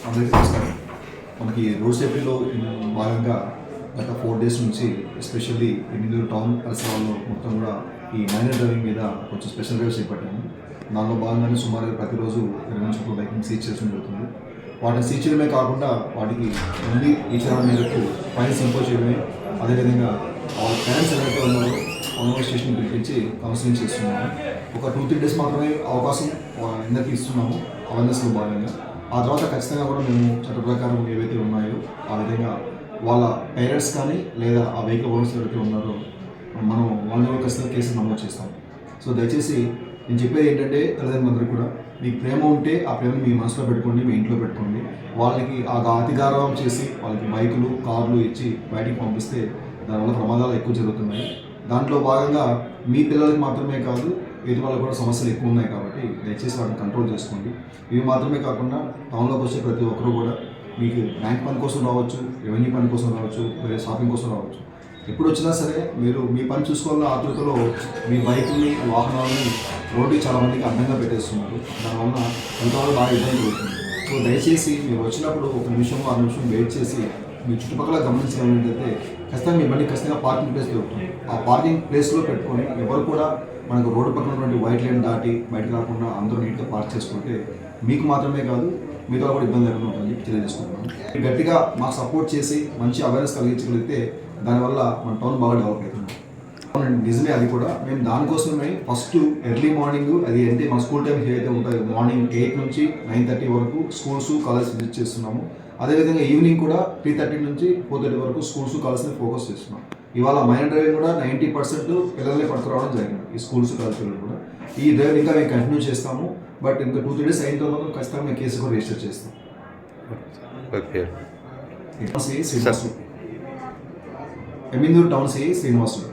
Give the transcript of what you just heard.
అందరికీ నమస్కారం. మనకి రోడ్ సేఫ్టీలో భాగంగా గత 4 days నుంచి ఎస్పెషల్లీ ఎమ్మిగనూరు టౌన్ పరిసరాల్లో మొత్తం కూడా ఈ మైనర్ డ్రైవింగ్ మీద కొంచెం స్పెషల్ డ్రైవ్స్ చేపట్టాము. దానిలో భాగంగానే సుమారుగా ప్రతిరోజు 20 చోట్ల బైకింగ్ సీజ్ చేయడం జరుగుతుంది. వాటిని సీజ్ చేయడమే కాకుండా వాటికి ముందు ఈచడం మేరకు ఫైన్స్ ఇంపోజ్ చేయడమే, అదేవిధంగా వాళ్ళ పేరెంట్స్ ఎవరైతే ఉన్నారో కాన్వర్స్ స్టేషన్ పిలిపించి కౌన్సిలింగ్ చేస్తున్నాము. ఒక 2-3 days మాత్రమే అవకాశం అందరికీ ఇస్తున్నాము అవేర్నెస్లో భాగంగా. ఆ తర్వాత ఖచ్చితంగా కూడా మేము చట్ట ప్రకారం ఏవైతే ఉన్నాయో ఆ విధంగా వాళ్ళ పేరెంట్స్ కానీ లేదా ఆ వెహికల్ ఓనర్స్ ఎవరైతే ఉన్నారో మనం వాళ్ళని ఖచ్చితంగా కేసులు నమోదు చేస్తాం. సో దయచేసి నేను చెప్పేది ఏంటంటే తల్లిదండ్రులందరూ కూడా మీకు ప్రేమ ఉంటే ఆ ప్రేమను మీ మనసులో పెట్టుకోండి, మీ ఇంట్లో పెట్టుకోండి. వాళ్ళకి ఆ అతిగారం చేసి వాళ్ళకి బైకులు కార్లు ఇచ్చి బయటికి పంపిస్తే దానివల్ల ప్రమాదాలు ఎక్కువ జరుగుతున్నాయి. దాంట్లో భాగంగా మీ పిల్లలకి మాత్రమే కాదు వీటి వల్ల కూడా సమస్యలు ఎక్కువ ఉన్నాయి కాబట్టి దయచేసి వాటిని కంట్రోల్ చేసుకోండి. ఇవి మాత్రమే కాకుండా టౌన్లోకి వచ్చే ప్రతి ఒక్కరు కూడా మీకు బ్యాంక్ పని కోసం రావచ్చు, రెవెన్యూ పని కోసం రావచ్చు, వేరే షాపింగ్ కోసం రావచ్చు. ఎప్పుడు వచ్చినా సరే మీరు మీ పని చూసుకోవాలన్న ఆతృతలో మీ బైకుల్ని వాహనాలని రోడ్డుకి చాలామందికి అడ్డంగా పెట్టేస్తున్నారు. దానివల్ల ఎంతవరకు బాగా ఇబ్బంది జరుగుతుంది. సో దయచేసి మీరు వచ్చినప్పుడు 1 నిమిషం 6 నిమిషం వెయిట్ చేసి మీ చుట్టుపక్కల గమనించగలిగితే ఖచ్చితంగా మీ బండి ఖచ్చితంగా పార్కింగ్ ప్లేస్ దొరుకుతుంది. ఆ పార్కింగ్ ప్లేస్లో పెట్టుకొని ఎవరు కూడా మనకు రోడ్డు పక్కన ఉన్నటువంటి వైట్ లైన్ దాటి బయటకు రాకుండా అందరూ నీట్గా పార్క్ చేసుకుంటే మీకు మాత్రమే కాదు మీతో కూడా ఇబ్బంది లేకుండా ఉంటుంది తెలియజేసుకుంటున్నాను. గట్టిగా మాకు సపోర్ట్ చేసి మంచి అవేర్నెస్ కలిగించగలిగితే దానివల్ల మన టౌన్ బాగా డెవలప్ అవుతుంది. నిజమే, అది కూడా మేము దానికోసమే ఫస్ట్ ఎర్లీ మార్నింగ్ అది అంటే మా స్కూల్ టైమ్స్ ఏవైతే ఉంటాయో మార్నింగ్ 8 నుంచి 9:30 వరకు స్కూల్స్ కాలేజ్ విజిట్ చేస్తున్నాము. అదేవిధంగా ఈవినింగ్ కూడా 3:30 నుంచి 4:30 వరకు స్కూల్స్ కాలేజ్ని ఫోకస్ చేస్తున్నాం. ఇవాళ మైనర్ డ్రైవింగ్ కూడా 90% పిల్లల్ని పట్టుకురావడం జరిగింది. ఈ స్కూల్స్ కాలేజ్ పిల్లలు కూడా ఈ డ్రైవ్ ఇంకా మేము కంటిన్యూ చేస్తాము. బట్ ఇంకా 2-3 days అయిన తర్వాత ఖచ్చితంగా మేము కేసు కూడా రిజిస్టర్ చేస్తాం. Emmiganur town CI Srinivasulu.